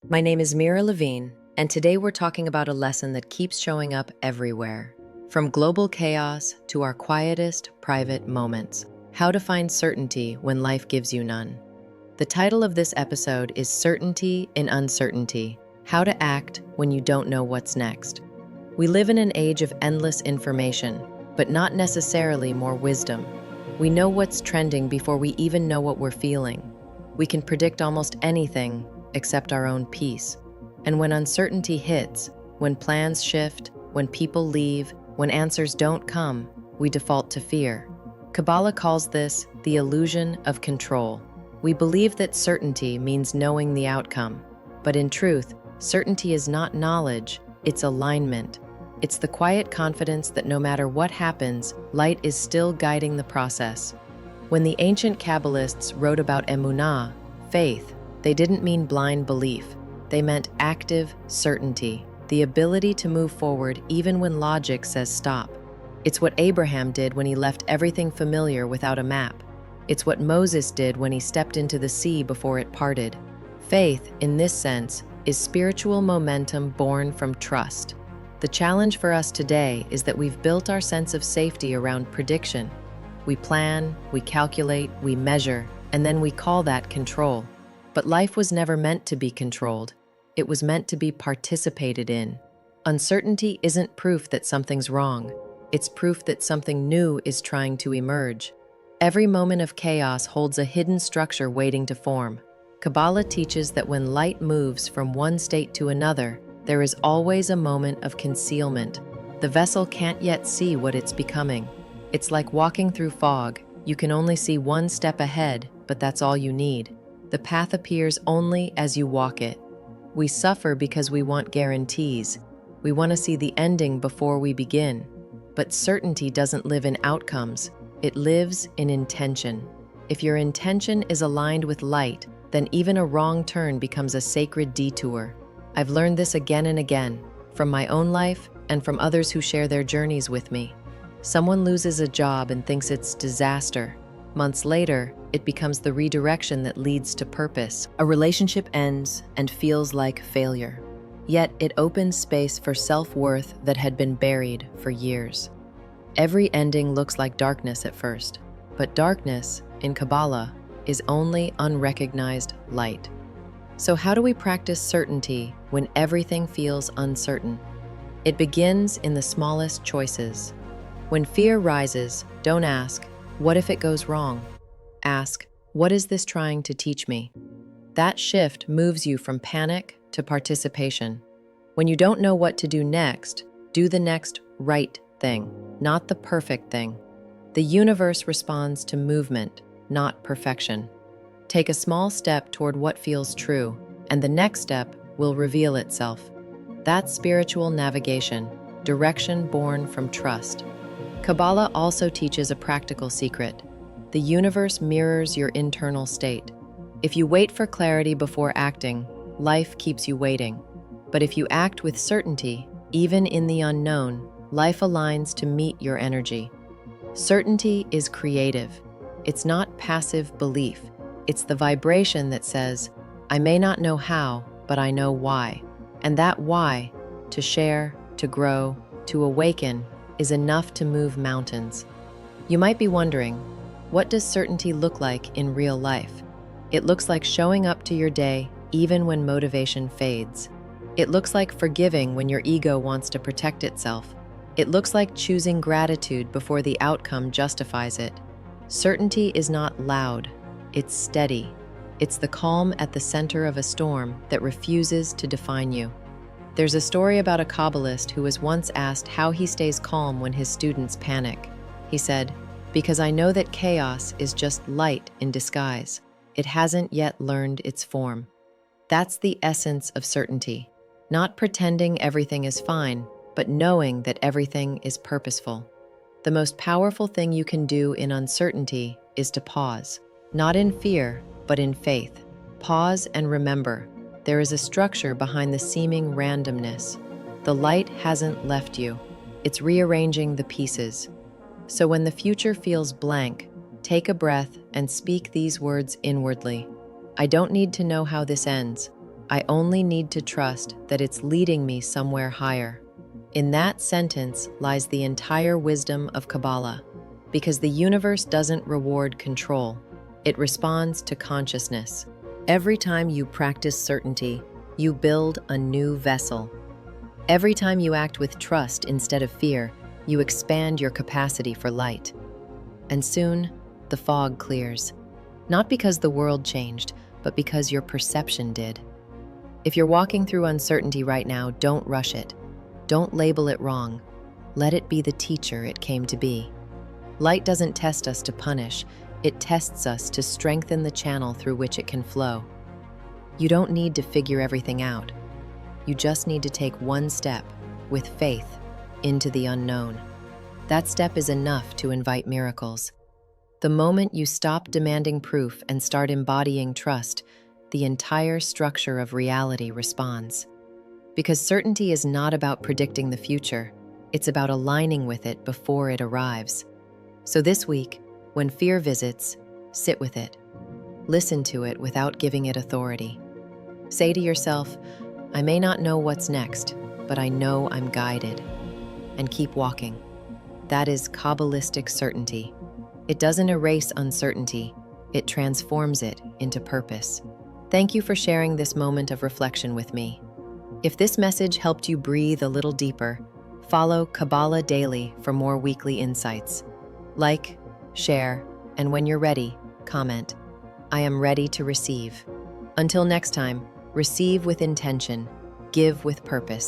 My name is Mira Levine, and today we're talking about a lesson that keeps showing up everywhere. From global chaos to our quietest, private moments. How to find certainty when life gives you none. The title of this episode is Certainty in Uncertainty: How to Act When You Don't Know What's Next. We live in an age of endless information, but not necessarily more wisdom. We know what's trending before we even know what we're feeling. We can predict almost anything except our own peace. And when uncertainty hits, when plans shift, when people leave, when answers don't come, we default to fear. Kabbalah calls this the illusion of control. We believe that certainty means knowing the outcome. But in truth, certainty is not knowledge, it's alignment. It's the quiet confidence that no matter what happens, light is still guiding the process. When the ancient Kabbalists wrote about emunah, faith, they didn't mean blind belief. They meant active certainty, the ability to move forward even when logic says stop. It's what Abraham did when he left everything familiar without a map. It's what Moses did when he stepped into the sea before it parted. Faith, in this sense, is spiritual momentum born from trust. The challenge for us today is that we've built our sense of safety around prediction. We plan, we calculate, we measure, and then we call that control. But life was never meant to be controlled. It was meant to be participated in. Uncertainty isn't proof that something's wrong. It's proof that something new is trying to emerge. Every moment of chaos holds a hidden structure waiting to form. Kabbalah teaches that when light moves from one state to another, there is always a moment of concealment. The vessel can't yet see what it's becoming. It's like walking through fog. You can only see one step ahead, but that's all you need. The path appears only as you walk it. We suffer because we want guarantees. We want to see the ending before we begin. But certainty doesn't live in outcomes. It lives in intention. If your intention is aligned with light, then even a wrong turn becomes a sacred detour. I've learned this again and again, from my own life and from others who share their journeys with me. Someone loses a job and thinks it's disaster. Months later, it becomes the redirection that leads to purpose. A relationship ends and feels like failure. Yet it opens space for self-worth that had been buried for years. Every ending looks like darkness at first, but darkness, in Kabbalah, is only unrecognized light. So how do we practice certainty when everything feels uncertain? It begins in the smallest choices. When fear rises, don't ask, "What if it goes wrong?" Ask, "What is this trying to teach me?" That shift moves you from panic to participation. When you don't know what to do next, do the next right thing, not the perfect thing. The universe responds to movement, not perfection. Take a small step toward what feels true, and the next step will reveal itself. That's spiritual navigation, direction born from trust. Kabbalah also teaches a practical secret. The universe mirrors your internal state. If you wait for clarity before acting, life keeps you waiting. But if you act with certainty, even in the unknown, life aligns to meet your energy. Certainty is creative. It's not passive belief. It's the vibration that says, "I may not know how, but I know why." And that why, to share, to grow, to awaken, is enough to move mountains. You might be wondering, what does certainty look like in real life? It looks like showing up to your day even when motivation fades. It looks like forgiving when your ego wants to protect itself. It looks like choosing gratitude before the outcome justifies it. Certainty is not loud, it's steady. It's the calm at the center of a storm that refuses to define you. There's a story about a Kabbalist who was once asked how he stays calm when his students panic. He said, "Because I know that chaos is just light in disguise. It hasn't yet learned its form." That's the essence of certainty. Not pretending everything is fine, but knowing that everything is purposeful. The most powerful thing you can do in uncertainty is to pause. Not in fear, but in faith. Pause and remember. There is a structure behind the seeming randomness. The light hasn't left you. It's rearranging the pieces. So when the future feels blank, take a breath and speak these words inwardly. I don't need to know how this ends. I only need to trust that it's leading me somewhere higher. In that sentence lies the entire wisdom of Kabbalah, because the universe doesn't reward control, it responds to consciousness. Every time you practice certainty, you build a new vessel. Every time you act with trust instead of fear, you expand your capacity for light. And soon, the fog clears. Not because the world changed, but because your perception did. If you're walking through uncertainty right now, don't rush it. Don't label it wrong. Let it be the teacher it came to be. Light doesn't test us to punish. It tests us to strengthen the channel through which it can flow. You don't need to figure everything out. You just need to take one step, with faith, into the unknown. That step is enough to invite miracles. The moment you stop demanding proof and start embodying trust, the entire structure of reality responds. Because certainty is not about predicting the future, it's about aligning with it before it arrives. So this week, when fear visits, sit with it. Listen to it without giving it authority. Say to yourself, I may not know what's next, but I know I'm guided. And keep walking. That is Kabbalistic certainty. It doesn't erase uncertainty, it transforms it into purpose. Thank you for sharing this moment of reflection with me. If this message helped you breathe a little deeper, follow Kabbalah Daily for more weekly insights. Like, share, and when you're ready, comment. I am ready to receive. Until next time, receive with intention, give with purpose.